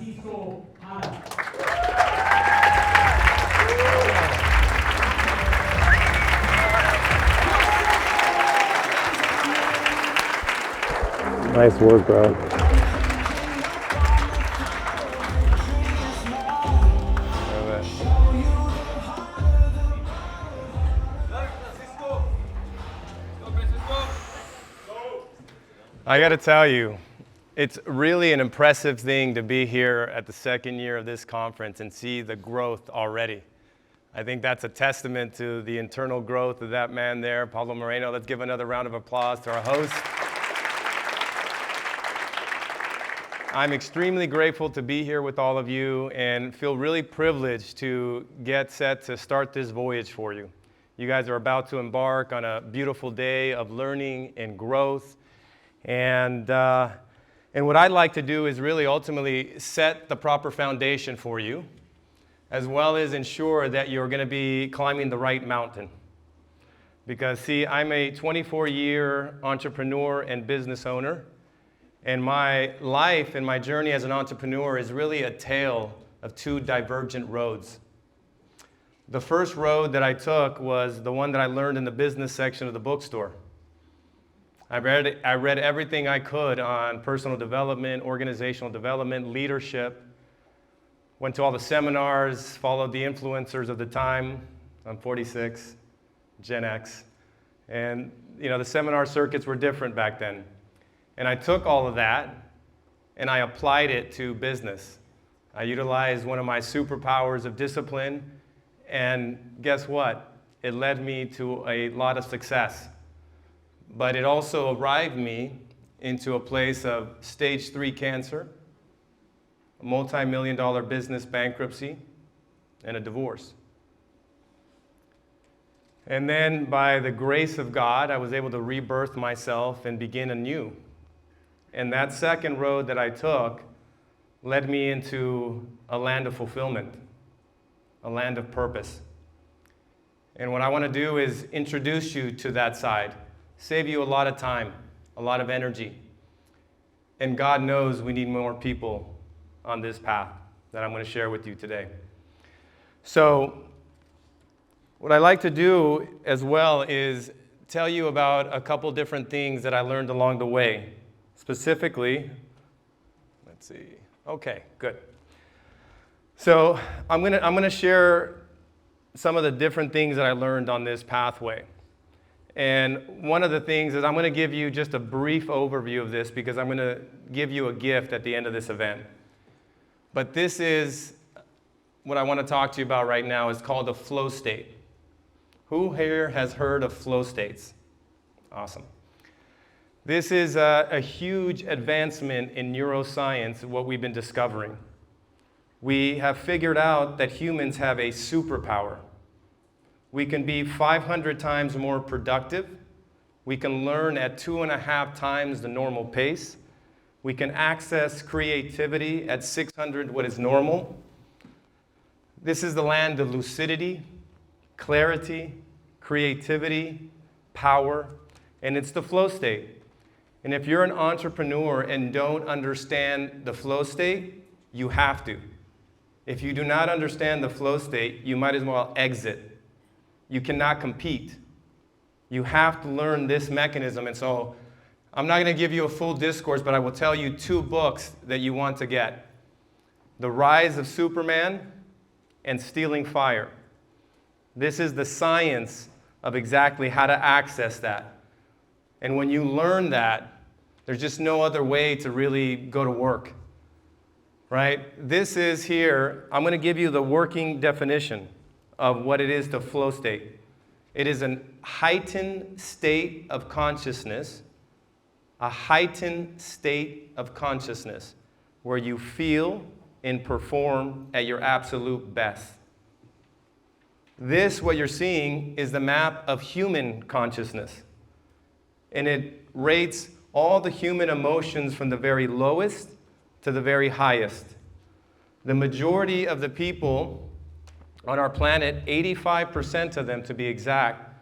Francisco Jara. Nice work, bro. I got to tell you, it's really an impressive thing to be here at the second year of this conference and see the growth already. I think that's a testament to the internal growth of that man there, Pablo Moreno. Let's give another round of applause to our host. I'm extremely grateful to be here with all of you and feel really privileged to get set to start this voyage for you. You guys are about to embark on a beautiful day of learning and growth. And what I'd like to do is really ultimately set the proper foundation for you, as well as ensure that you're going to be climbing the right mountain. Because, see, I'm a 24-year entrepreneur and business owner, and my life and my journey as an entrepreneur is really a tale of two divergent roads. The first road that I took was the one that I learned in the business section of the bookstore. I read everything I could on personal development, organizational development, leadership. Went to all the seminars, followed the influencers of the time. I'm 46, Gen X. And, the seminar circuits were different back then. And I took all of that and I applied it to business. I utilized one of my superpowers of discipline, and guess what? It led me to a lot of success. But it also arrived me into a place of stage 3 cancer, a multi-million-dollar business bankruptcy, and a divorce. And then by the grace of God, I was able to rebirth myself and begin anew. And that second road that I took led me into a land of fulfillment, a land of purpose. And what I want to do is introduce you to that side. Save you a lot of time, a lot of energy. And God knows we need more people on this path that I'm going to share with you today. So, what I like to do as well is tell you about a couple different things that I learned along the way. Specifically, let's see. Okay, good. So, I'm going to share some of the different things that I learned on this pathway. And one of the things is I'm going to give you just a brief overview of this because I'm going to give you a gift at the end of this event. But this is what I want to talk to you about right now. It's called a flow state. Who here has heard of flow states? Awesome. This is a huge advancement in neuroscience, what we've been discovering. We have figured out that humans have a superpower. We can be 500 times more productive. We can learn at 2.5 times the normal pace. We can access creativity at 600 what is normal. This is the land of lucidity, clarity, creativity, power, and it's the flow state. And if you're an entrepreneur and don't understand the flow state, you have to. If you do not understand the flow state, you might as well exit. You cannot compete. You have to learn this mechanism. And so I'm not going to give you a full discourse, but I will tell you 2 books that you want to get. The Rise of Superman and Stealing Fire. This is the science of exactly how to access that. And when you learn that, there's just no other way to really go to work. Right? This is here, I'm going to give you the working definition of what it is to flow state. It is a heightened state of consciousness, a heightened state of consciousness where you feel and perform at your absolute best. This, what you're seeing, is the map of human consciousness. And it rates all the human emotions from the very lowest to the very highest. The majority of the people on our planet, 85% of them to be exact,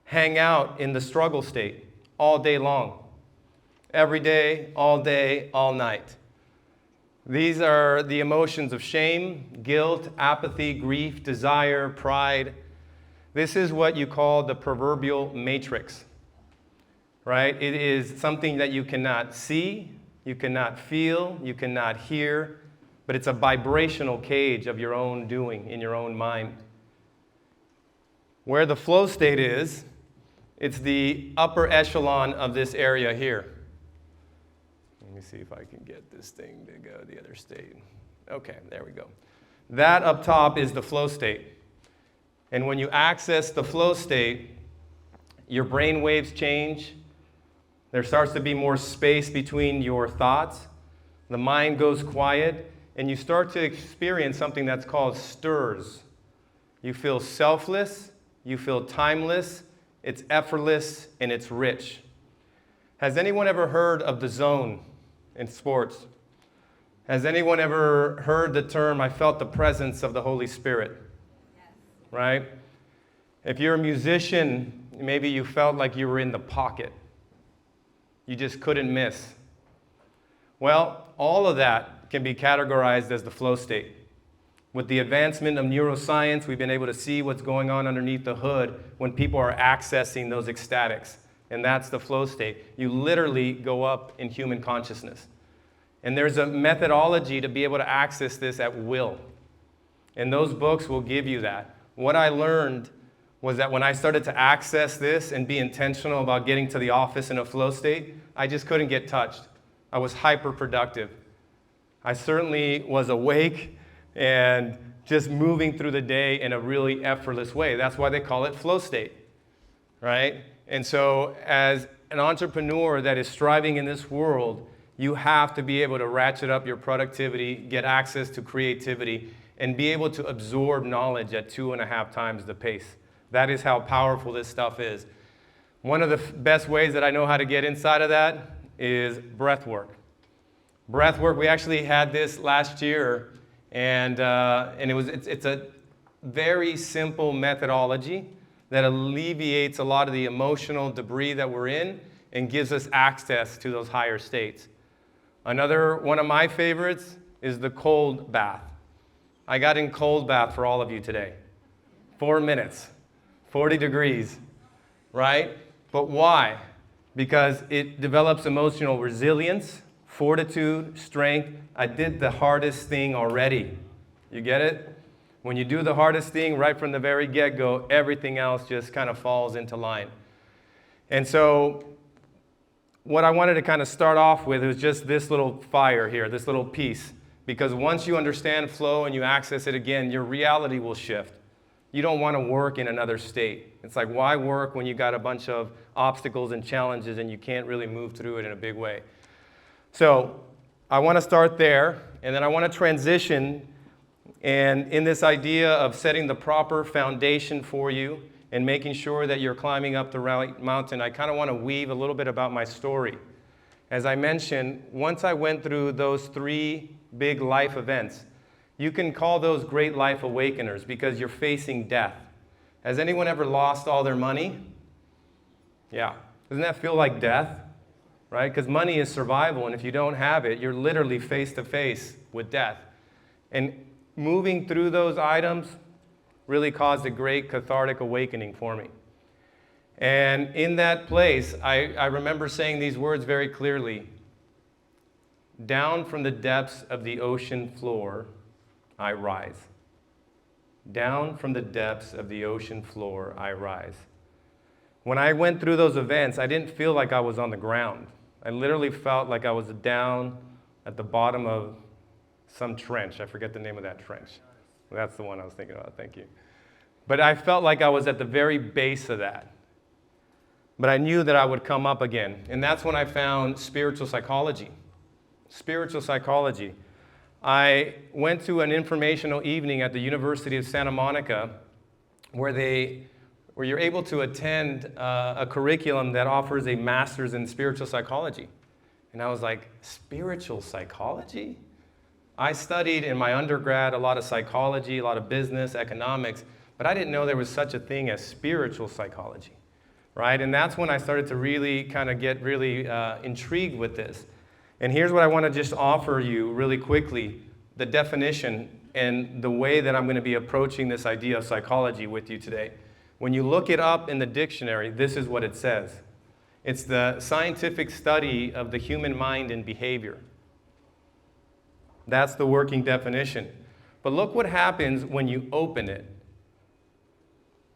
hang out in the struggle state all day long. Every day, all night. These are the emotions of shame, guilt, apathy, grief, desire, pride. This is what you call the proverbial matrix, right? It is something that you cannot see, you cannot feel, you cannot hear, but it's a vibrational cage of your own doing in your own mind. Where the flow state is, it's the upper echelon of this area here. Let me see if I can get this thing to go the other state. Okay, there we go. That up top is the flow state. And when you access the flow state, your brain waves change. There starts to be more space between your thoughts. The mind goes quiet, and you start to experience something that's called stirs. You feel selfless, you feel timeless, it's effortless, and it's rich. Has anyone ever heard of the zone in sports? Has anyone ever heard the term, I felt the presence of the Holy Spirit? Right? If you're a musician, maybe you felt like you were in the pocket. You just couldn't miss. Well, all of that can be categorized as the flow state. With the advancement of neuroscience, we've been able to see what's going on underneath the hood when people are accessing those ecstatics. And that's the flow state. You literally go up in human consciousness. And there's a methodology to be able to access this at will. And those books will give you that. What I learned was that when I started to access this and be intentional about getting to the office in a flow state, I just couldn't get touched. I was hyper productive. I certainly was awake and just moving through the day in a really effortless way. That's why they call it flow state, right? And so as an entrepreneur that is striving in this world, you have to be able to ratchet up your productivity, get access to creativity, and be able to absorb knowledge at 2.5 times the pace. That is how powerful this stuff is. One of the best ways that I know how to get inside of that is breath work. Breath work, we actually had this last year, and it's a very simple methodology that alleviates a lot of the emotional debris that we're in and gives us access to those higher states. Another one of my favorites is the cold bath. I got in cold bath for all of you today. 4 minutes, 40 degrees, right? But why? Because it develops emotional resilience, fortitude, strength. I did the hardest thing already. You get it? When you do the hardest thing right from the very get-go, everything else just kind of falls into line. And so what I wanted to kind of start off with was just this little fire here, this little piece. Because once you understand flow and you access it again, your reality will shift. You don't want to work in another state. It's like, why work when you got a bunch of obstacles and challenges and you can't really move through it in a big way? So I want to start there, and then I want to transition and in this idea of setting the proper foundation for you and making sure that you're climbing up the right mountain. I kind of want to weave a little bit about my story. As I mentioned, once I went through those 3 big life events, you can call those great life awakeners because you're facing death. Has anyone ever lost all their money? Yeah. Doesn't that feel like death? Right? Because money is survival, and if you don't have it, you're literally face to face with death. And moving through those items really caused a great cathartic awakening for me. And in that place, I remember saying these words very clearly. Down from the depths of the ocean floor, I rise. Down from the depths of the ocean floor, I rise. When I went through those events, I didn't feel like I was on the ground. I literally felt like I was down at the bottom of some trench. I forget the name of that trench. That's the one I was thinking about, thank you. But I felt like I was at the very base of that. But I knew that I would come up again. And that's when I found spiritual psychology. Spiritual psychology. I went to an informational evening at the University of Santa Monica where you're able to attend a curriculum that offers a master's in spiritual psychology. And I was like, spiritual psychology? I studied in my undergrad a lot of psychology, a lot of business, economics, but I didn't know there was such a thing as spiritual psychology, right? And that's when I started to really kind of get really intrigued with this. And here's what I want to just offer you really quickly, the definition and the way that I'm going to be approaching this idea of psychology with you today. When you look it up in the dictionary, this is what it says. It's the scientific study of the human mind and behavior. That's the working definition. But look what happens when you open it.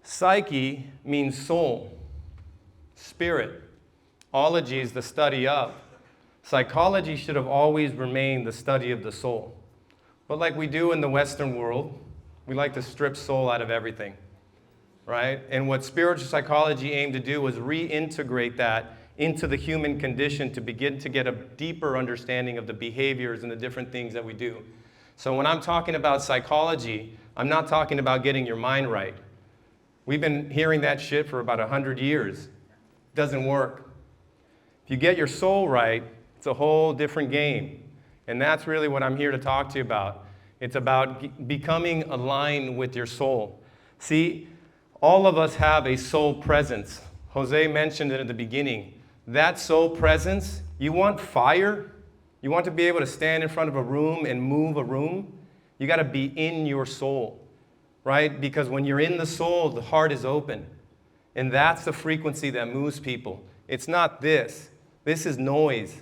Psyche means soul, spirit. Ology is the study of. Psychology should have always remained the study of the soul. But like we do in the Western world, we like to strip soul out of everything, right? And what spiritual psychology aimed to do was reintegrate that into the human condition to begin to get a deeper understanding of the behaviors and the different things that we do. So when I'm talking about psychology, I'm not talking about getting your mind right. We've been hearing that shit for about 100 years. It doesn't work. If you get your soul right, it's a whole different game. And that's really what I'm here to talk to you about. It's about becoming aligned with your soul. See, all of us have a soul presence. Jose mentioned it at the beginning. That soul presence, you want fire? You want to be able to stand in front of a room and move a room? You got to be in your soul, right? Because when you're in the soul, the heart is open. And that's the frequency that moves people. It's not this. This is noise,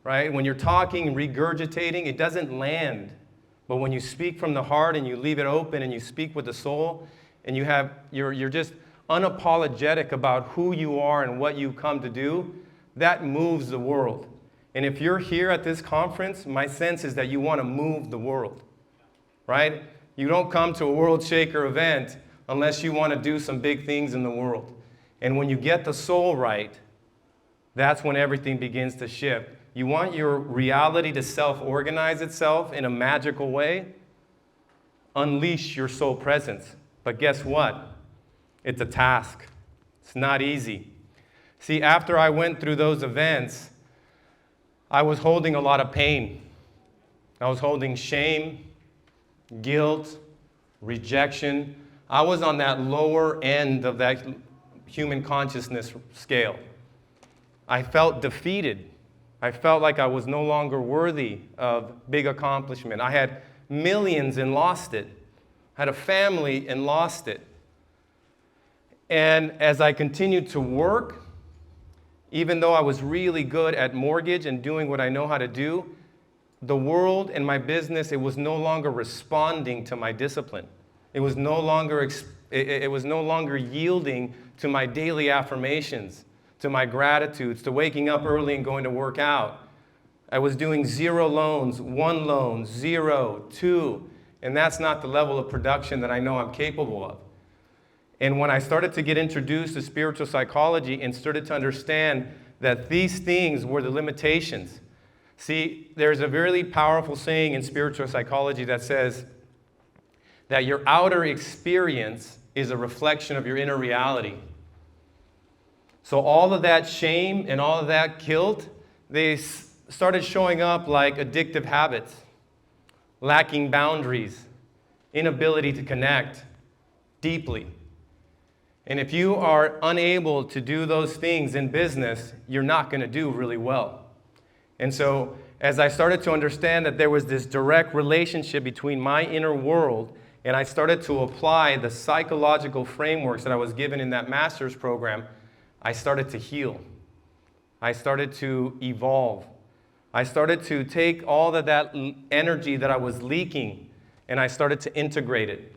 right? When you're talking, regurgitating, it doesn't land. But when you speak from the heart and you leave it open and you speak with the soul, and you're just unapologetic about who you are and what you come to do, that moves the world. And if you're here at this conference, my sense is that you want to move the world, right? You don't come to a World Shaker event unless you want to do some big things in the world. And when you get the soul right, that's when everything begins to shift. You want your reality to self-organize itself in a magical way? Unleash your soul presence. But guess what? It's a task. It's not easy. See, after I went through those events, I was holding a lot of pain. I was holding shame, guilt, rejection. I was on that lower end of that human consciousness scale. I felt defeated. I felt like I was no longer worthy of big accomplishment. I had millions and lost it. I had a family and lost it. And as I continued to work, even though I was really good at mortgage and doing what I know how to do, the world and my business, it was no longer responding to my discipline. It was no longer yielding to my daily affirmations, to my gratitudes, to waking up early and going to work out. I was doing 0 loans, 1 loan, 0, 2, and that's not the level of production that I know I'm capable of. And when I started to get introduced to spiritual psychology and started to understand that these things were the limitations. See, there's a really powerful saying in spiritual psychology that says that your outer experience is a reflection of your inner reality. So all of that shame and all of that guilt, they started showing up like addictive habits, lacking boundaries, inability to connect deeply. And if you are unable to do those things in business, you're not going to do really well. And so as I started to understand that there was this direct relationship between my inner world, and I started to apply the psychological frameworks that I was given in that master's program, I started to heal. I started to evolve. I started to take all of that energy that I was leaking, and I started to integrate it.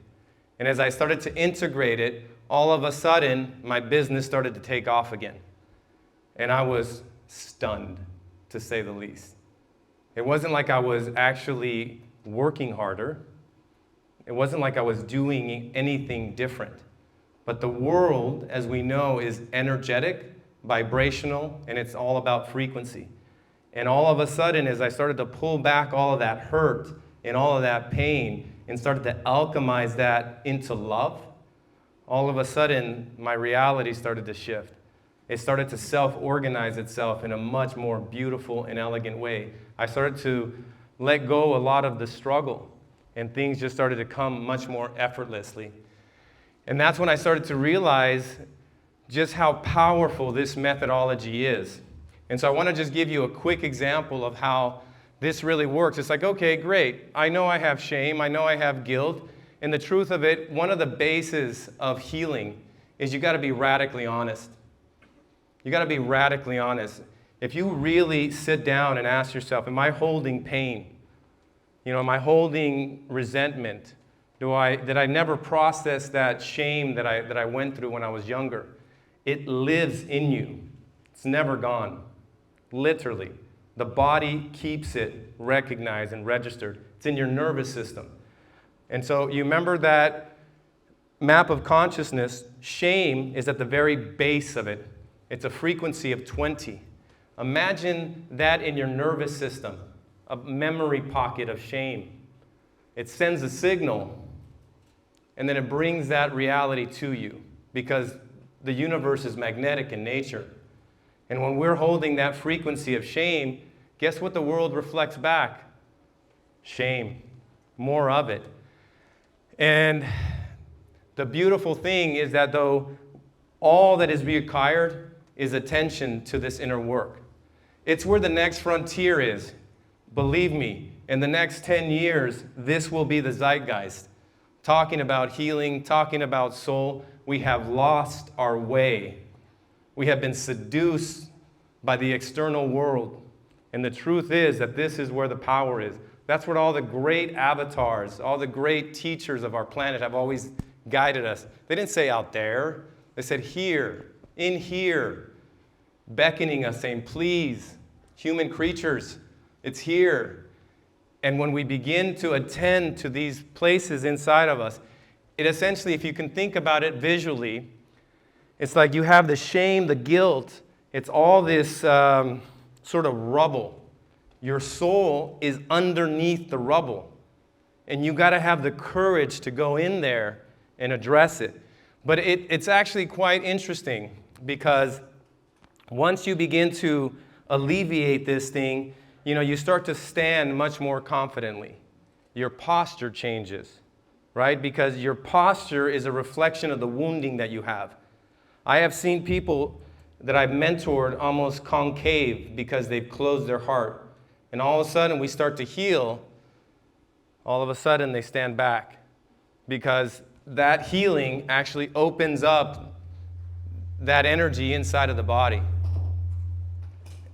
And as I started to integrate it, all of a sudden, my business started to take off again. And I was stunned, to say the least. It wasn't like I was actually working harder. It wasn't like I was doing anything different. But the world, as we know, is energetic, vibrational, and it's all about frequency. And all of a sudden, as I started to pull back all of that hurt and all of that pain and started to alchemize that into love, all of a sudden, my reality started to shift. It started to self-organize itself in a much more beautiful and elegant way. I started to let go a lot of the struggle, and things just started to come much more effortlessly. And that's when I started to realize just how powerful this methodology is. And so I want to just give you a quick example of how this really works. It's like, okay, great. I know I have shame. I know I have guilt. And the truth of it, one of the bases of healing is you got to be radically honest. You got to be radically honest. If you really sit down and ask yourself, am I holding pain? Am I holding resentment? Did I never process that shame that I went through when I was younger? It lives in you. It's never gone. Literally. The body keeps it recognized and registered. It's in your nervous system. And so you remember that map of consciousness, shame is at the very base of it. It's a frequency of 20. Imagine that in your nervous system, a memory pocket of shame. It sends a signal, and then it brings that reality to you because the universe is magnetic in nature. And when we're holding that frequency of shame, guess what the world reflects back? Shame. More of it. And the beautiful thing is that though all that is required is attention to this inner work. It's where the next frontier is. Believe me, in the next 10 years, this will be the zeitgeist. Talking about healing, talking about soul, we have lost our way. We have been seduced by the external world. And the truth is that this is where the power is. That's what all the great avatars, all the great teachers of our planet have always guided us. They didn't say out there. They said here, in here, beckoning us, saying, please, human creatures, it's here. And when we begin to attend to these places inside of us, it essentially, if you can think about it visually, it's like you have the shame, the guilt. It's all this sort of rubble. Your soul is underneath the rubble. And you got to have the courage to go in there and address it. But it's actually quite interesting because once you begin to alleviate this thing, you start to stand much more confidently. Your posture changes, right? Because your posture is a reflection of the wounding that you have. I have seen people that I've mentored almost concave because they've closed their heart. And all of a sudden we start to heal. All of a sudden they stand back because that healing actually opens up that energy inside of the body.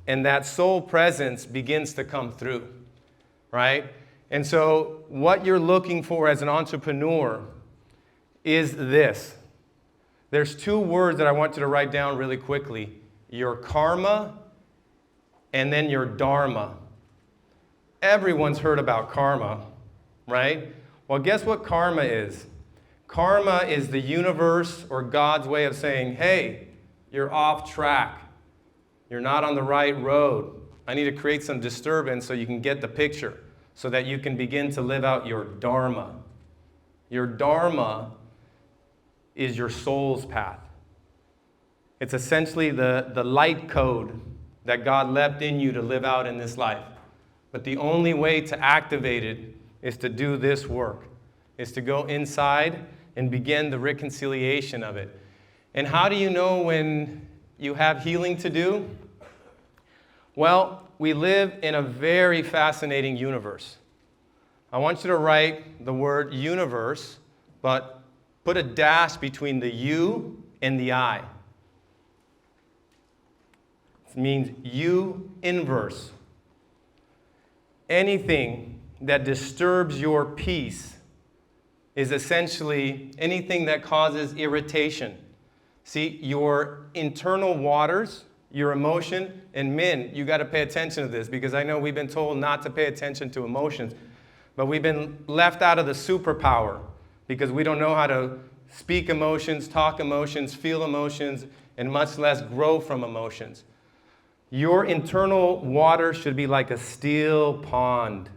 And that soul presence begins to come through, right? And so what you're looking for as an entrepreneur is this. There's two words that I want you to write down really quickly. Your karma and then your dharma. Everyone's heard about karma, right? Well, guess what karma is? Karma is the universe or God's way of saying, hey, you're off track. You're not on the right road. I need to create some disturbance so you can get the picture, so that you can begin to live out your dharma. Your dharma is your soul's path. It's essentially the light code that God left in you to live out in this life. But the only way to activate it is to do this work, is to go inside and begin the reconciliation of it. And how do you know when you have healing to do? Well, we live in a very fascinating universe. I want you to write the word universe, but put a dash between the U and the I. It means U inverse. Anything that disturbs your peace is essentially anything that causes irritation. See, your internal waters, your emotion, and men, you got to pay attention to this because I know we've been told not to pay attention to emotions, but we've been left out of the superpower because we don't know how to speak emotions, talk emotions, feel emotions, and much less grow from emotions. Your internal water should be like a still pond,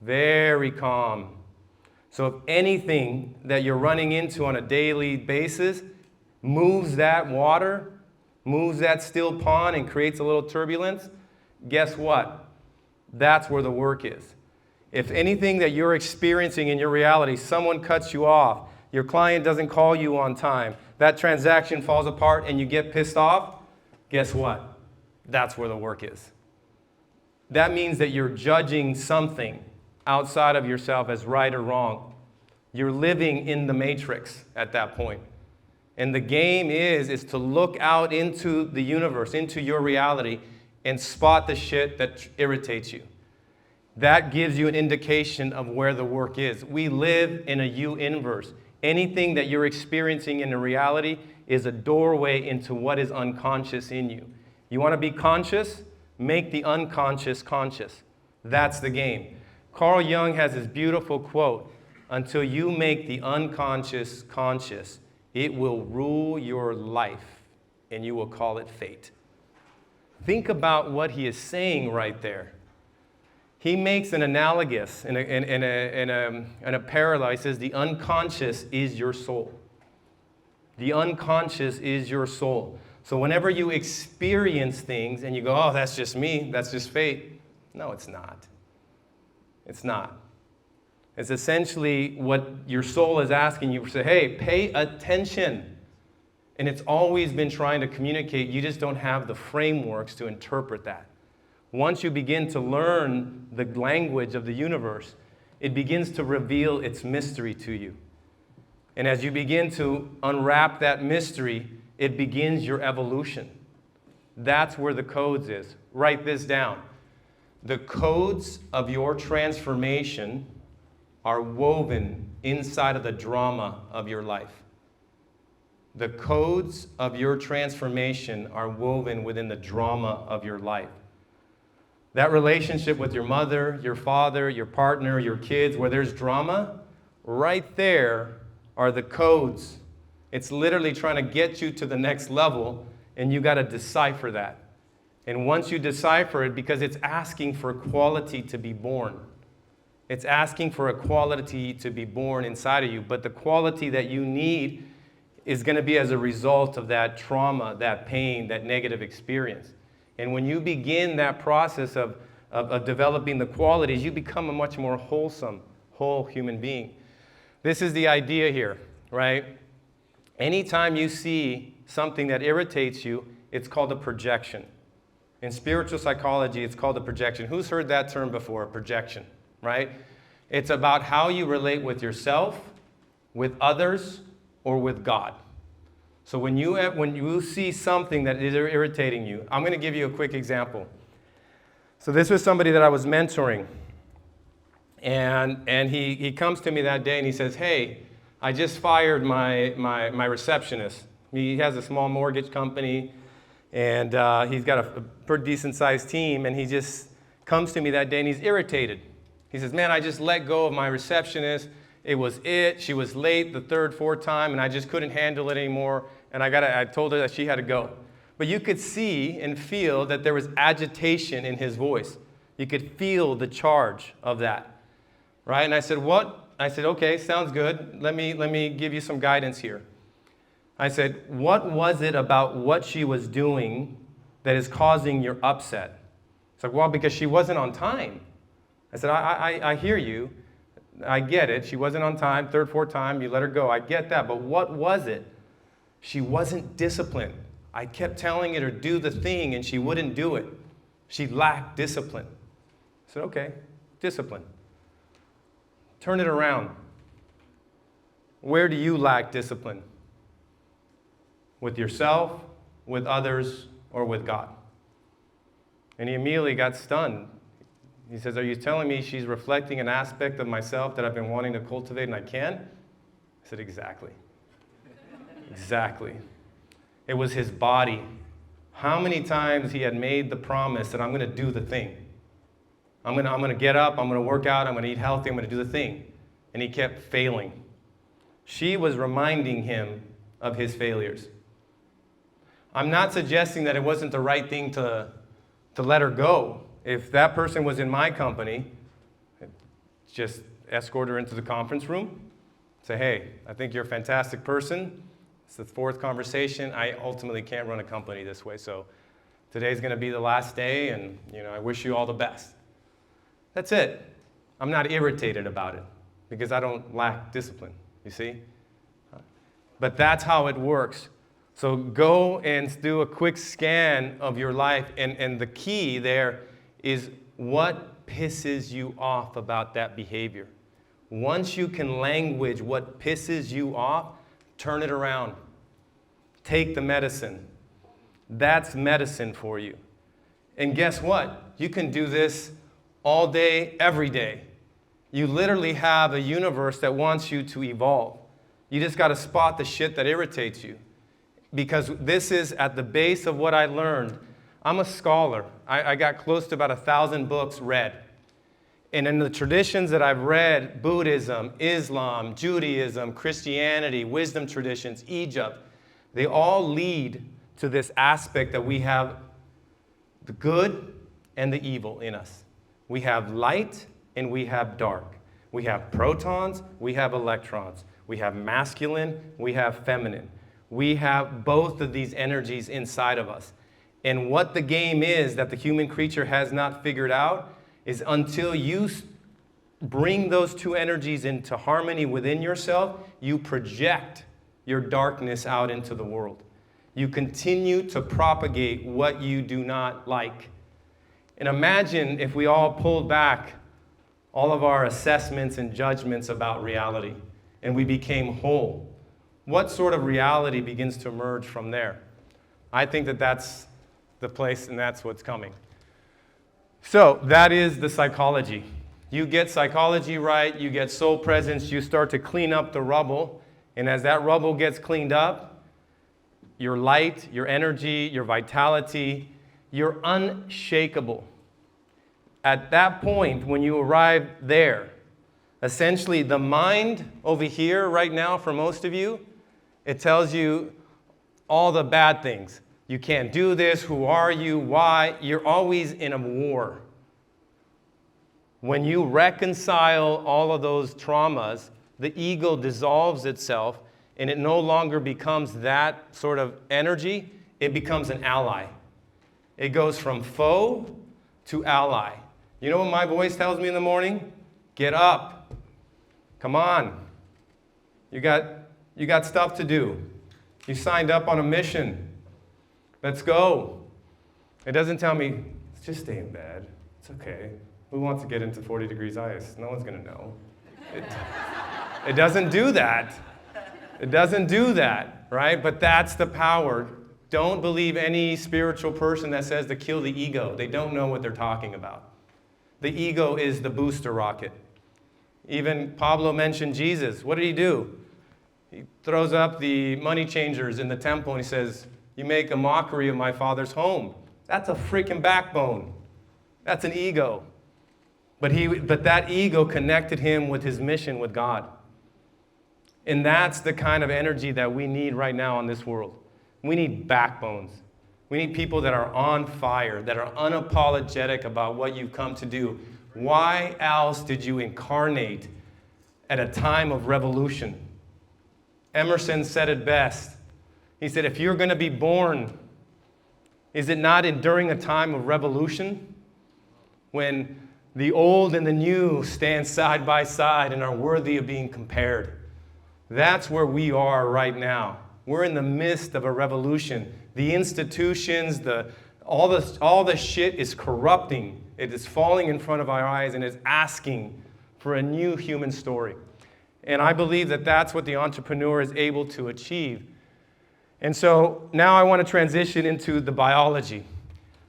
very calm. So if anything that you're running into on a daily basis moves that water, moves that still pond and creates a little turbulence, guess what? That's where the work is. If anything that you're experiencing in your reality, someone cuts you off, your client doesn't call you on time, that transaction falls apart and you get pissed off, guess what? That's where the work is. That means that you're judging something outside of yourself as right or wrong. You're living in the matrix at that point. And the game is to look out into the universe, into your reality, and spot the shit that irritates you. That gives you an indication of where the work is. We live in a U-inverse. Anything that you're experiencing in the reality is a doorway into what is unconscious in you. You want to be conscious? Make the unconscious conscious. That's the game. Carl Jung has this beautiful quote, "Until you make the unconscious conscious, it will rule your life, and you will call it fate." Think about what he is saying right there. He makes an analogous and a parallel. He says the unconscious is your soul. The unconscious is your soul. So whenever you experience things and you go, oh, that's just me, that's just fate. No, it's not. It's not. It's essentially what your soul is asking you to say, hey, pay attention. And it's always been trying to communicate. You just don't have the frameworks to interpret that. Once you begin to learn the language of the universe, it begins to reveal its mystery to you. And as you begin to unwrap that mystery, it begins your evolution. That's where the codes is. Write this down. The codes of your transformation are woven inside of the drama of your life. The codes of your transformation are woven within the drama of your life. That relationship with your mother, your father, your partner, your kids, where there's drama, right there are the codes. It's literally trying to get you to the next level, and you got to decipher that. And once you decipher it, because it's asking for quality to be born. It's asking for a quality to be born inside of you, but the quality that you need is going to be as a result of that trauma, that pain, that negative experience. And when you begin that process of developing the qualities, you become a much more wholesome, whole human being. This is the idea here, right? Anytime you see something that irritates you, it's called a projection. In spiritual psychology, it's called a projection. Who's heard that term before, projection, right? It's about how you relate with yourself, with others, or with God. So when you see something that is irritating you, I'm going to give you a quick example. So this was somebody that I was mentoring. And he comes to me that day and he says, hey, I just fired my receptionist. He has a small mortgage company, and he's got a pretty decent-sized team, and he just comes to me that day, and he's irritated. He says, man, I just let go of my receptionist. She was late the third, fourth time, and I just couldn't handle it anymore, and I told her that she had to go. But you could see and feel that there was agitation in his voice. You could feel the charge of that, right? And I said, what? I said, okay, sounds good. Let me give you some guidance here. I said, what was it about what she was doing that is causing your upset? It's like, well, because she wasn't on time. I said, I hear you. I get it. She wasn't on time, third, fourth time, you let her go. I get that. But what was it? She wasn't disciplined. I kept telling her to do the thing, and she wouldn't do it. She lacked discipline. I said, okay, discipline. Turn it around. Where do you lack discipline? With yourself, with others, or with God? And he immediately got stunned. He says, are you telling me she's reflecting an aspect of myself that I've been wanting to cultivate and I can? I said, exactly. Exactly. It was his body. How many times he had made the promise that I'm going to do the thing. I'm going to get up, I'm going to work out, I'm going to eat healthy, I'm going to do the thing. And he kept failing. She was reminding him of his failures. I'm not suggesting that it wasn't the right thing to let her go. If that person was in my company, just escort her into the conference room, say, hey, I think you're a fantastic person. It's the fourth conversation. I ultimately can't run a company this way, so today's going to be the last day, and I wish you all the best. That's it. I'm not irritated about it because I don't lack discipline, you see? But that's how it works. So go and do a quick scan of your life. And the key there is what pisses you off about that behavior. Once you can language what pisses you off, turn it around. Take the medicine. That's medicine for you. And guess what? You can do this all day, every day. You literally have a universe that wants you to evolve. You just got to spot the shit that irritates you. Because this is at the base of what I learned. I'm a scholar. I got close to about 1,000 books read. And in the traditions that I've read, Buddhism, Islam, Judaism, Christianity, wisdom traditions, Egypt, they all lead to this aspect that we have the good and the evil in us. We have light and we have dark. We have protons, we have electrons. We have masculine, we have feminine. We have both of these energies inside of us. And what the game is that the human creature has not figured out is until you bring those two energies into harmony within yourself, you project your darkness out into the world. You continue to propagate what you do not like. And imagine if we all pulled back all of our assessments and judgments about reality and we became whole. What sort of reality begins to emerge from there? I think that that's the place and that's what's coming. So that is the psychology. You get psychology right, you get soul presence, you start to clean up the rubble. And as that rubble gets cleaned up, your light, your energy, your vitality, you're unshakable. At that point, when you arrive there, essentially the mind over here right now for most of you, it tells you all the bad things. You can't do this, who are you, why? You're always in a war. When you reconcile all of those traumas, the ego dissolves itself and it no longer becomes that sort of energy, it becomes an ally. It goes from foe to ally. You know what my voice tells me in the morning? Get up. Come on. You got stuff to do. You signed up on a mission. Let's go. It doesn't tell me, just stay in bed. It's okay. Who wants to get into 40 degrees ice? No one's going to know. It doesn't do that. It doesn't do that, right? But that's the power. Don't believe any spiritual person that says to kill the ego. They don't know what they're talking about. The ego is the booster rocket. Even Pablo mentioned Jesus. What did he do? He throws up the money changers in the temple and he says, "You make a mockery of my Father's home." That's a freaking backbone. That's an ego. But that ego connected him with his mission with God. And that's the kind of energy that we need right now in this world. We need backbones. We need people that are on fire, that are unapologetic about what you've come to do. Why else did you incarnate at a time of revolution? Emerson said it best. He said, if you're going to be born, is it not during a time of revolution? When the old and the new stand side by side and are worthy of being compared. That's where we are right now. We're in the midst of a revolution. The institutions, all the shit is corrupting. It is falling in front of our eyes and is asking for a new human story. And I believe that that's what the entrepreneur is able to achieve. And so now I want to transition into the biology.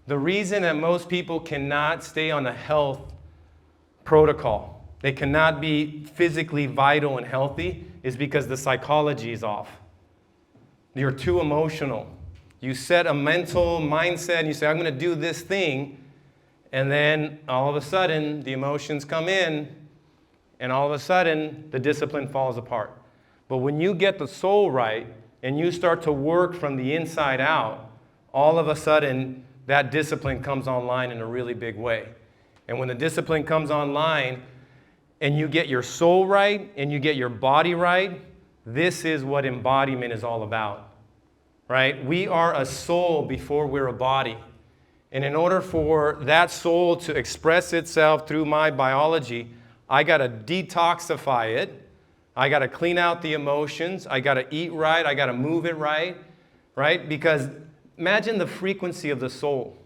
The reason that most people cannot stay on a health protocol, they cannot be physically vital and healthy, is because the psychology is off. You're too emotional. You set a mental mindset and you say, I'm going to do this thing, and then all of a sudden the emotions come in, and all of a sudden the discipline falls apart. But when you get the soul right and you start to work from the inside out, all of a sudden that discipline comes online in a really big way. And when the discipline comes online and you get your soul right and you get your body right, this is what embodiment is all about, right? We are a soul before we're a body. And in order for that soul to express itself through my biology, I got to detoxify it. I got to clean out the emotions. I got to eat right. I got to move it right. right? Because imagine the frequency of the soul.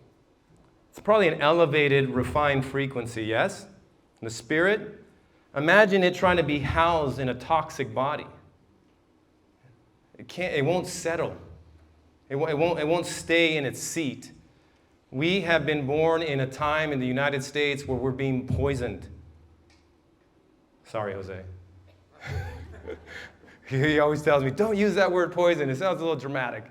It's probably an elevated, refined frequency, yes? The spirit, imagine it trying to be housed in a toxic body. It won't settle. It won't stay in its seat. We have been born in a time in the United States where we're being poisoned. Sorry, Jose. He always tells me, don't use that word poison. It sounds a little dramatic.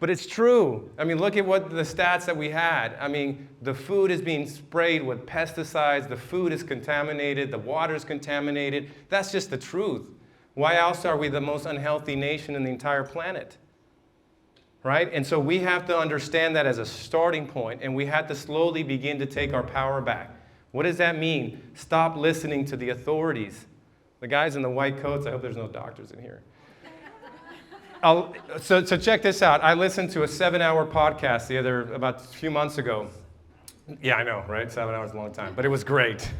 But it's true. I mean, look at what the stats that we had. I mean, the food is being sprayed with pesticides. The food is contaminated. The water is contaminated. That's just the truth. Why else are we the most unhealthy nation in the entire planet? Right? And so we have to understand that as a starting point, and we have to slowly begin to take our power back. What does that mean? Stop listening to the authorities. The guys in the white coats, I hope there's no doctors in here. So check this out. I listened to a 7-hour podcast about a few months ago. Yeah, I know, right? 7 hours is a long time, but it was great.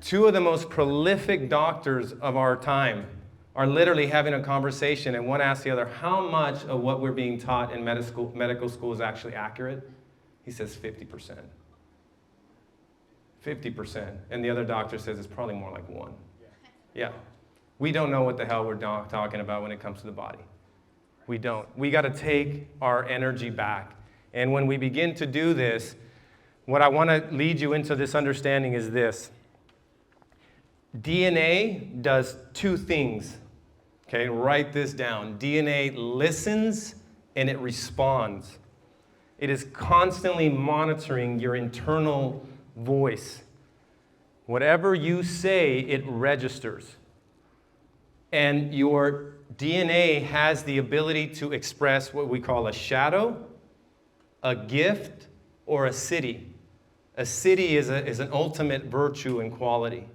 Two of the most prolific doctors of our time are literally having a conversation, and one asks the other, how much of what we're being taught in medical school is actually accurate? He says 50%. 50%. And the other doctor says it's probably more like 1. Yeah. We don't know what the hell we're talking about when it comes to the body. We don't. We got to take our energy back. And when we begin to do this, what I want to lead you into this understanding is this. DNA does 2 things. Okay, write this down. DNA listens and it responds. It is constantly monitoring your internal voice. Whatever you say, it registers. And your DNA has the ability to express what we call a shadow, a gift, or a city. A city is an ultimate virtue and quality.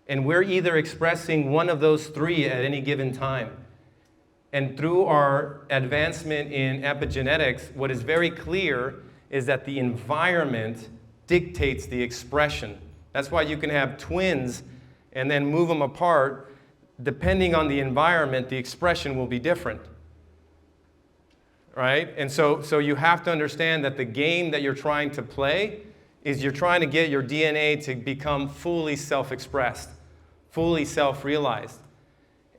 And we're either expressing one of those 3 at any given time. And through our advancement in epigenetics, what is very clear is that the environment dictates the expression. That's why you can have twins and then move them apart. Depending on the environment, the expression will be different. Right? And so you have to understand that the game that you're trying to play is you're trying to get your DNA to become fully self-expressed, fully self-realized.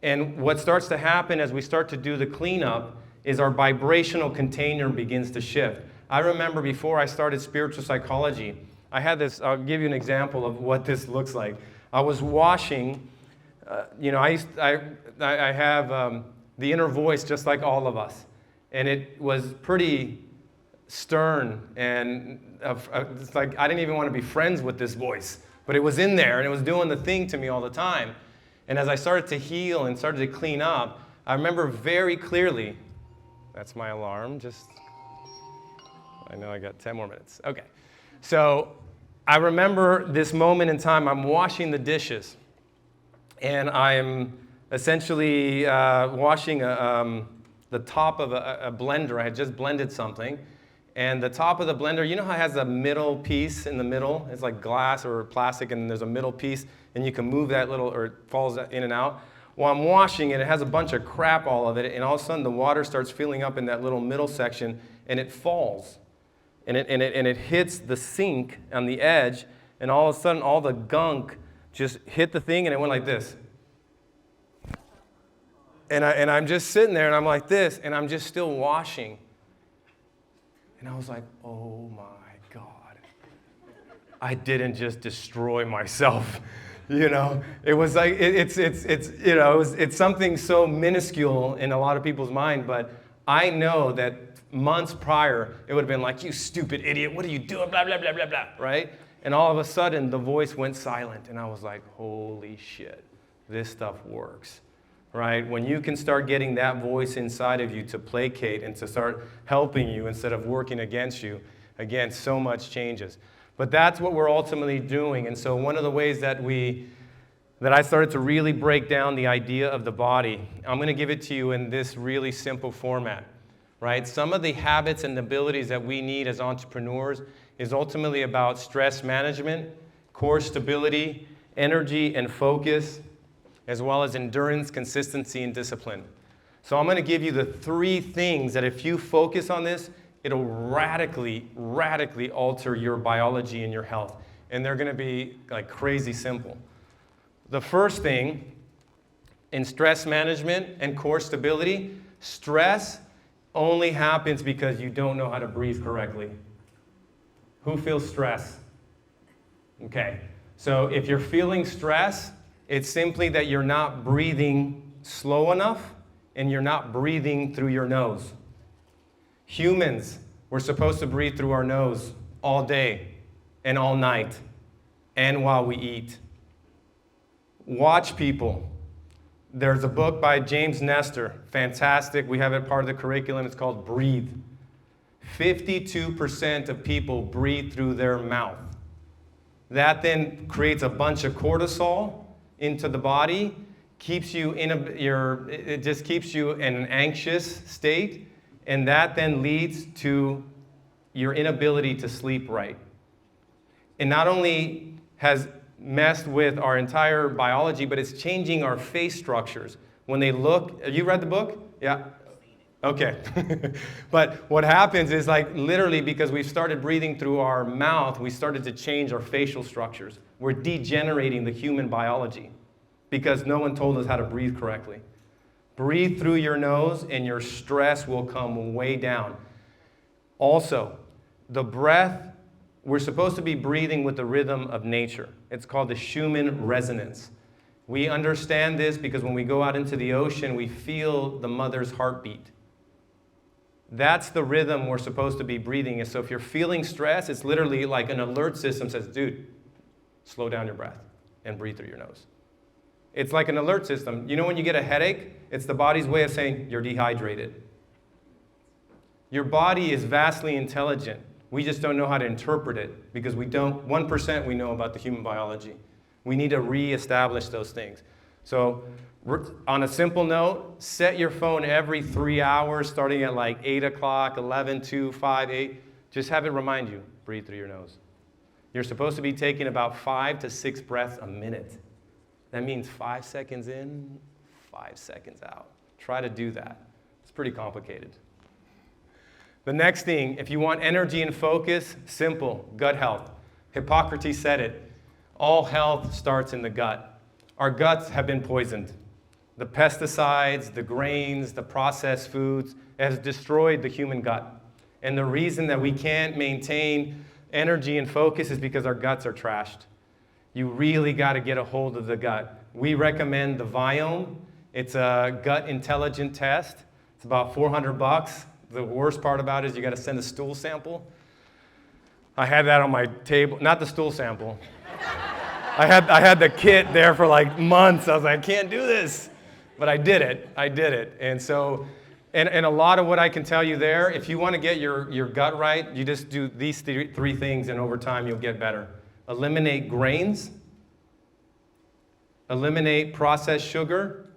And what starts to happen as we start to do the cleanup is our vibrational container begins to shift. I remember before I started spiritual psychology, I had this, I'll give you an example of what this looks like. I was washing, I have the inner voice just like all of us. And it was pretty stern, and it's like I didn't even want to be friends with this voice. But it was in there, and it was doing the thing to me all the time. And as I started to heal and started to clean up, I remember very clearly, that's my alarm, I know I got 10 more minutes. Okay. So I remember this moment in time, I'm washing the dishes, and I'm essentially washing the top of a blender. I had just blended something. And the top of the blender, you know how it has a middle piece in the middle? It's like glass or plastic, and there's a middle piece, and you can move that little, or it falls in and out. Well, I'm washing it. It has a bunch of crap all of it, and all of a sudden the water starts filling up in that little middle section, and it falls. And it hits the sink on the edge, and all of a sudden all the gunk just hit the thing, and it went like this. And I'm just sitting there, and I'm like this, and I'm just still washing. And I was like, oh my God, I didn't just destroy myself, you know? It was like, it's something so minuscule in a lot of people's mind, but I know that months prior, it would have been like, you stupid idiot, what are you doing, blah, blah, blah, blah, blah, right? And all of a sudden, the voice went silent, and I was like, holy shit, this stuff works. Right? When you can start getting that voice inside of you to placate and to start helping you instead of working against you, again, so much changes. But that's what we're ultimately doing. And so one of the ways that I started to really break down the idea of the body, I'm going to give it to you in this really simple format. Right? Some of the habits and abilities that we need as entrepreneurs is ultimately about stress management, core stability, energy and focus, as well as endurance, consistency, and discipline. So I'm going to give you the 3 things that if you focus on this, it'll radically, radically alter your biology and your health. And they're going to be like crazy simple. The first thing in stress management and core stability, stress only happens because you don't know how to breathe correctly. Who feels stress? Okay. So if you're feeling stress, it's simply that you're not breathing slow enough and you're not breathing through your nose. Humans, we're supposed to breathe through our nose all day and all night and while we eat. Watch people. There's a book by James Nestor, fantastic. We have it part of the curriculum. It's called Breathe. 52% of people breathe through their mouth. That then creates a bunch of cortisol into the body, keeps you it just keeps you in an anxious state, and that then leads to your inability to sleep right. It not only has messed with our entire biology, but it's changing our face structures. When they look, have you read the book? Yeah? Okay. But what happens is like literally because we've started breathing through our mouth, we started to change our facial structures. We're degenerating the human biology because no one told us how to breathe correctly. Breathe through your nose and your stress will come way down. Also, the breath, we're supposed to be breathing with the rhythm of nature. It's called the Schumann resonance. We understand this because when we go out into the ocean, we feel the mother's heartbeat. That's the rhythm we're supposed to be breathing. And so if you're feeling stress, it's literally like an alert system says, dude, slow down your breath and breathe through your nose. It's like an alert system. You know when you get a headache, it's the body's way of saying you're dehydrated. Your body is vastly intelligent. We just don't know how to interpret it because 1% we know about the human biology. We need to reestablish those things. So on a simple note, set your phone every 3 hours starting at like 8 o'clock, 11, 2, 5, 8. Just have it remind you, breathe through your nose. You're supposed to be taking about 5 to 6 breaths a minute. That means 5 seconds in, 5 seconds out. Try to do that. It's pretty complicated. The next thing, if you want energy and focus, simple, gut health. Hippocrates said it. All health starts in the gut. Our guts have been poisoned. The pesticides, the grains, the processed foods has destroyed the human gut. And the reason that we can't maintain energy and focus is because our guts are trashed. You really got to get a hold of the gut. We recommend the Viome. It's a gut intelligent test. It's about $400. The worst part about it is you got to send a stool sample. I had that on my table, not the stool sample. I had the kit there for like months. I was like, I can't do this. But I did it. And so, and a lot of what I can tell you there, if you want to get your gut right, you just do these three things and over time you'll get better. Eliminate grains. Eliminate processed sugar.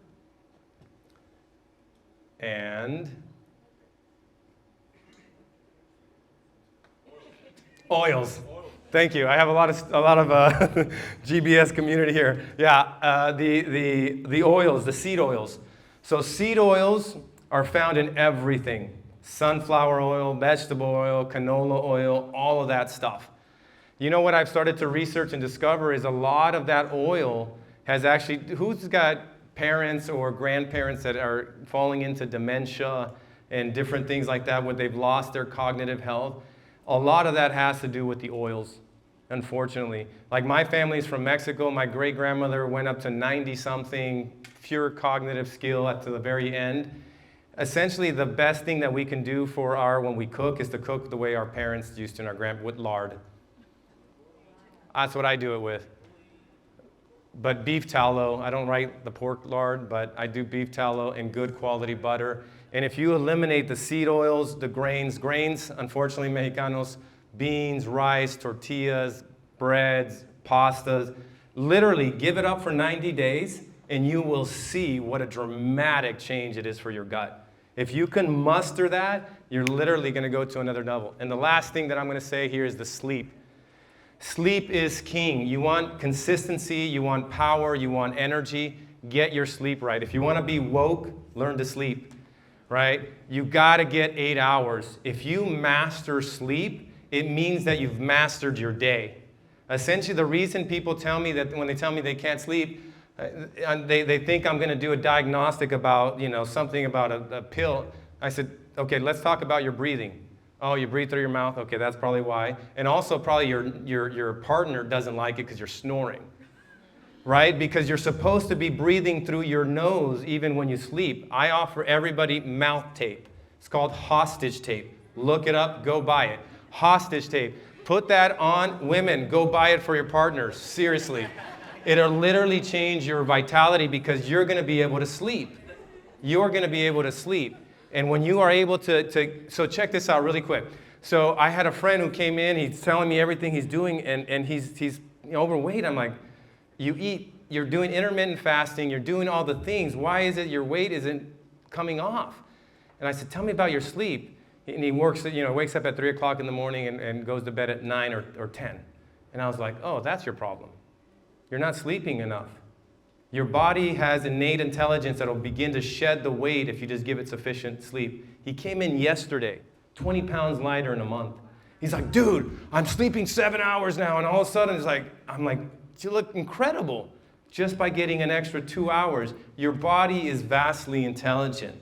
And oils. Thank you. I have a lot of GBS community here. Yeah, the oils, the seed oils. So seed oils are found in everything. Sunflower oil, vegetable oil, canola oil, all of that stuff. You know what I've started to research and discover is a lot of that oil has actually, who's got parents or grandparents that are falling into dementia and different things like that where they've lost their cognitive health? A lot of that has to do with the oils, unfortunately. Like my family's from Mexico. My great-grandmother went up to 90-something, pure cognitive skill at the very end. Essentially, the best thing that we can do for when we cook is to cook the way our parents used to, and with lard. That's what I do it with. But beef tallow, I don't like the pork lard, but I do beef tallow and good quality butter. And if you eliminate the seed oils, the grains, unfortunately, Mexicanos, beans, rice, tortillas, breads, pastas, literally give it up for 90 days and you will see what a dramatic change it is for your gut. If you can muster that, you're literally going to go to another level. And the last thing that I'm going to say here is the sleep. Sleep is king. You want consistency, you want power, you want energy, get your sleep right. If you want to be woke, learn to sleep. right? You got to get 8 hours. If you master sleep, it means that you've mastered your day. Essentially, the reason people tell me that when they tell me they can't sleep, they think I'm going to do a diagnostic about, something about a pill. I said, okay, let's talk about your breathing. Oh, you breathe through your mouth? Okay, that's probably why. And also probably your partner doesn't like it because you're snoring, right? Because you're supposed to be breathing through your nose even when you sleep. I offer everybody mouth tape. It's called hostage tape. Look it up, go buy it. Hostage tape. Put that on. Women, go buy it for your partners. Seriously. It'll literally change your vitality because you're going to be able to sleep. You're going to be able to sleep. And when you are able so check this out really quick. So I had a friend who came in, he's telling me everything he's doing, and he's overweight. I'm like, you're doing intermittent fasting, you're doing all the things. Why is it your weight isn't coming off? And I said, tell me about your sleep. And he wakes up at 3 o'clock in the morning and goes to bed at 9 or 10. And I was like, oh, that's your problem. You're not sleeping enough. Your body has innate intelligence that will begin to shed the weight if you just give it sufficient sleep. He came in yesterday, 20 pounds lighter in a month. He's like, dude, I'm sleeping 7 hours now. And all of a sudden, I'm like, you look incredible. Just by getting an extra 2 hours, your body is vastly intelligent.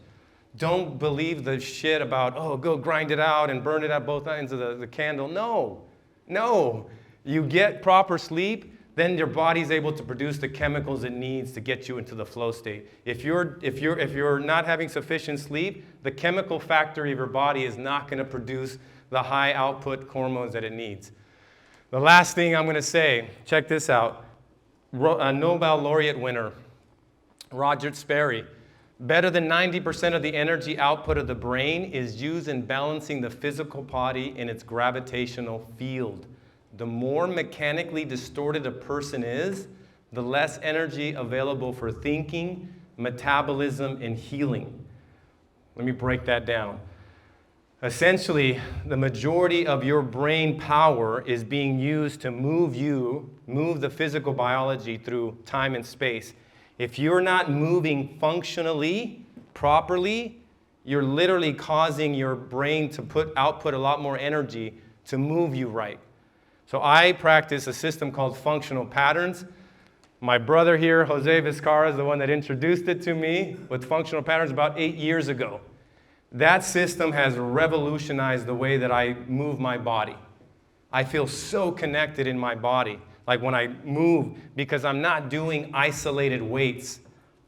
Don't believe the shit about, go grind it out and burn it at both ends of the candle. No. You get proper sleep, then your body's able to produce the chemicals it needs to get you into the flow state. If you're not having sufficient sleep, the chemical factory of your body is not going to produce the high output hormones that it needs. The last thing I'm going to say, check this out. A Nobel laureate winner, Roger Sperry. Better than 90% of the energy output of the brain is used in balancing the physical body in its gravitational field. The more mechanically distorted a person is, the less energy available for thinking, metabolism, and healing. Let me break that down. Essentially, the majority of your brain power is being used to move the physical biology through time and space. If you're not moving functionally, properly, you're literally causing your brain to output a lot more energy to move you right. So I practice a system called functional patterns. My brother here, Jose Vizcarra, is the one that introduced it to me with functional patterns about 8 years ago. That system has revolutionized the way that I move my body. I feel so connected in my body, like when I move, because I'm not doing isolated weights.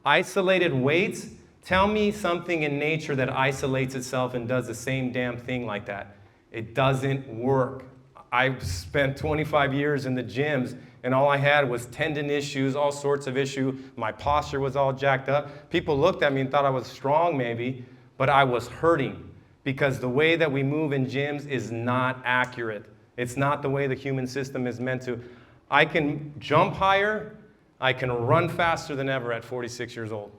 Isolated weights, tell me something in nature that isolates itself and does the same damn thing like that. It doesn't work. I spent 25 years in the gyms, and all I had was tendon issues, all sorts of issues. My posture was all jacked up. People looked at me and thought I was strong maybe, but I was hurting because the way that we move in gyms is not accurate. It's not the way the human system is meant to. I can jump higher. I can run faster than ever at 46 years old.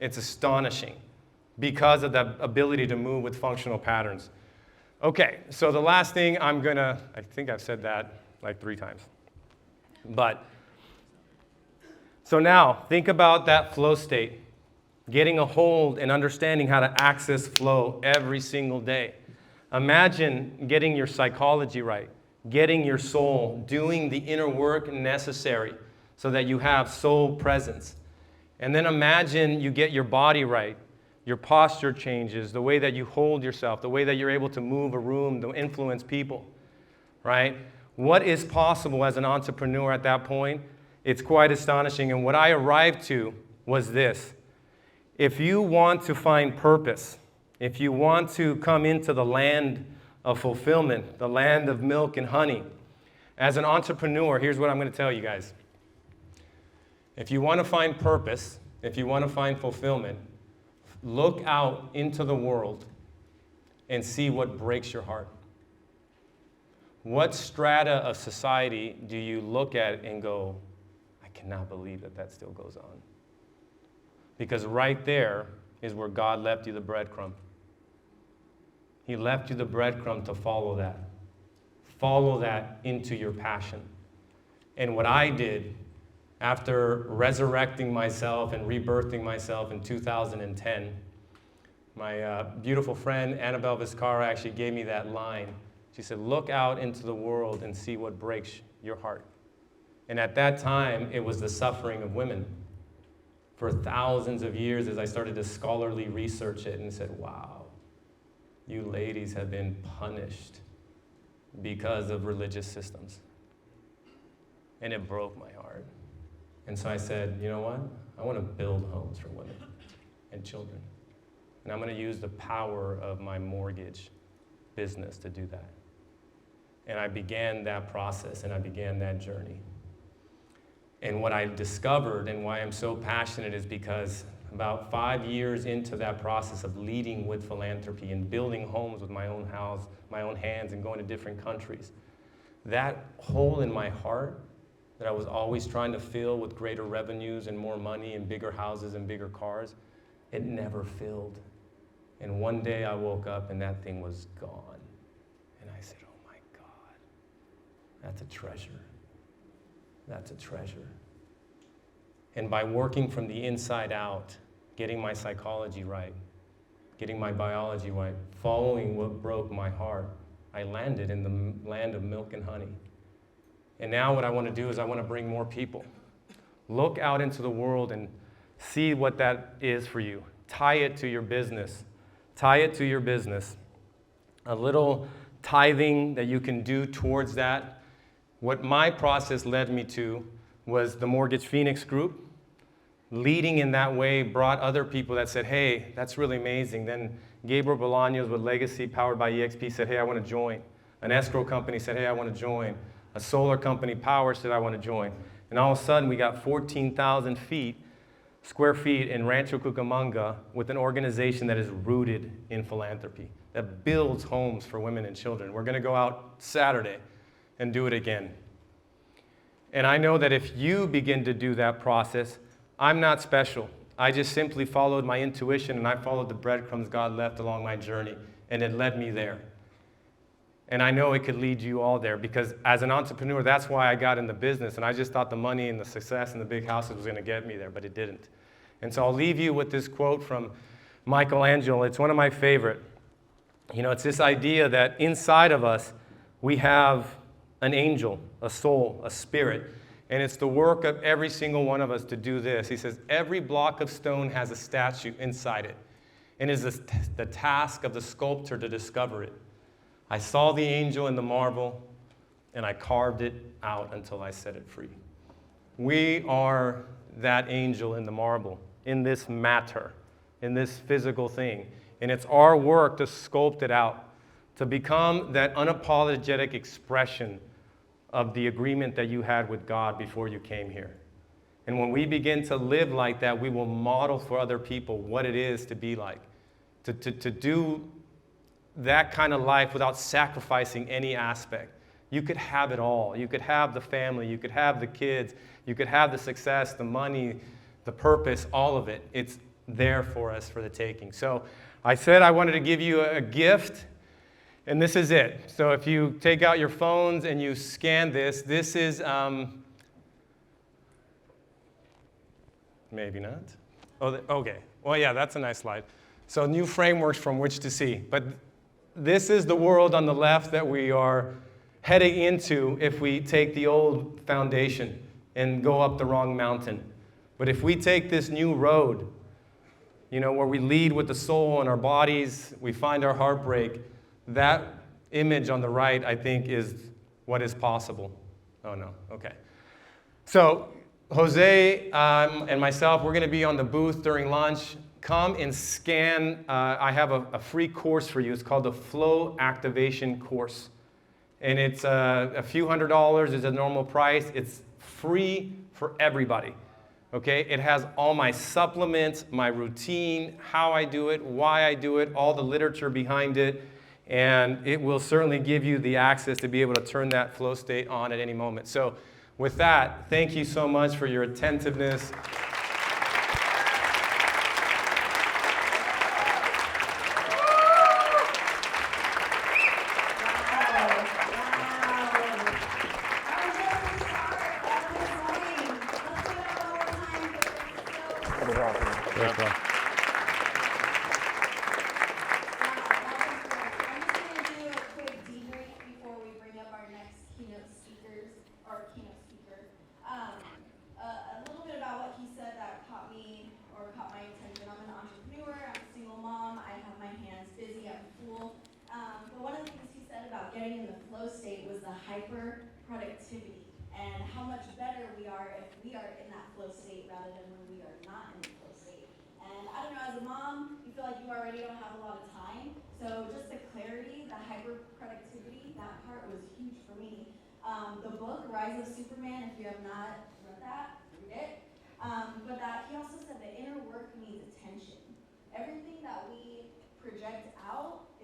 It's astonishing because of the ability to move with functional patterns. Okay, so the last thing I think I've said that like 3 times. So now, think about that flow state. Getting a hold and understanding how to access flow every single day. Imagine getting your psychology right, getting your soul, doing the inner work necessary so that you have soul presence. And then imagine you get your body right. Your posture changes, the way that you hold yourself, the way that you're able to move a room, to influence people, right? What is possible as an entrepreneur at that point? It's quite astonishing. And what I arrived to was this. If you want to find purpose, if you want to come into the land of fulfillment, the land of milk and honey, as an entrepreneur, here's what I'm going to tell you guys. If you want to find purpose, if you want to find fulfillment, look out into the world and see what breaks your heart. What strata of society do you look at and go, I cannot believe that still goes on? Because right there is where God left you the breadcrumb. He left you the breadcrumb to follow that. Follow that into your passion. And what I did after resurrecting myself and rebirthing myself in 2010 My beautiful friend, Annabelle Viscara, actually gave me that line. She said, look out into the world and see what breaks your heart. And at that time, it was the suffering of women. For thousands of years, as I started to scholarly research it and said, wow, you ladies have been punished because of religious systems. And it broke my heart. And so I said, you know what? I want to build homes for women and children. And I'm going to use the power of my mortgage business to do that. And I began that process, and I began that journey. And what I discovered and why I'm so passionate is because about 5 years into that process of leading with philanthropy and building homes with my own house, my own hands, and going to different countries, that hole in my heart that I was always trying to fill with greater revenues and more money and bigger houses and bigger cars, it never filled. And one day I woke up and that thing was gone. And I said, oh my God, that's a treasure. That's a treasure. And by working from the inside out, getting my psychology right, getting my biology right, following what broke my heart, I landed in the land of milk and honey. And now what I want to do is I want to bring more people. Look out into the world and see what that is for you. Tie it to your business. Tie it to your business. A little tithing that you can do towards that. What my process led me to was the Mortgage Phoenix group. Leading in that way brought other people that said, hey, that's really amazing. Then Gabriel Bolaños with Legacy powered by EXP said, hey, I want to join. An escrow company said, hey, I want to join. A solar company, Power, said, I want to join. And all of a sudden, we got 14,000 square feet in Rancho Cucamonga with an organization that is rooted in philanthropy, that builds homes for women and children. We're going to go out Saturday and do it again. And I know that if you begin to do that process, I'm not special. I just simply followed my intuition, and I followed the breadcrumbs God left along my journey, and it led me there. And I know it could lead you all there, because as an entrepreneur, that's why I got in the business, and I just thought the money and the success and the big houses was going to get me there, but it didn't. And so I'll leave you with this quote from Michelangelo. It's one of my favorite. You know, it's this idea that inside of us, we have an angel, a soul, a spirit, and it's the work of every single one of us to do this. He says, every block of stone has a statue inside it, and it is the task of the sculptor to discover it. I saw the angel in the marble, and I carved it out until I set it free. We are that angel in the marble, in this matter, in this physical thing. And it's our work to sculpt it out, to become that unapologetic expression of the agreement that you had with God before you came here. And when we begin to live like that, we will model for other people what it is to be like, to do that kind of life without sacrificing any aspect. You could have it all. You could have the family. You could have the kids. You could have the success, the money, the purpose, all of it. It's there for us for the taking. So I said I wanted to give you a gift, and this is it. So if you take out your phones and you scan this, this is, maybe not. Oh, okay. Well, yeah, that's a nice slide. So new frameworks from which to see. But this is the world on the left that we are heading into if we take the old foundation and go up the wrong mountain. But if we take this new road, you know, where we lead with the soul and our bodies, we find our heartbreak, that image on the right, I think, is what is possible. Oh, no. Okay. So Jose and myself, we're going to be on the booth during lunch. Come and scan. I have a free course for you. It's called the Flow Activation Course. And it's a few $100s is a normal price. It's free for everybody. Okay? It has all my supplements, my routine, how I do it, why I do it, all the literature behind it. And it will certainly give you the access to be able to turn that flow state on at any moment. So with that, thank you so much for your attentiveness. the hyper productivity and how much better we are if we are in that flow state rather than when we are not in the flow state. And I don't know, as a mom, you feel like you already don't have a lot of time. So just the clarity, the hyper productivity, that part was huge for me. The book, Rise of Superman, if you have not read that, read it. But that he also said the inner work needs attention. Everything that we project out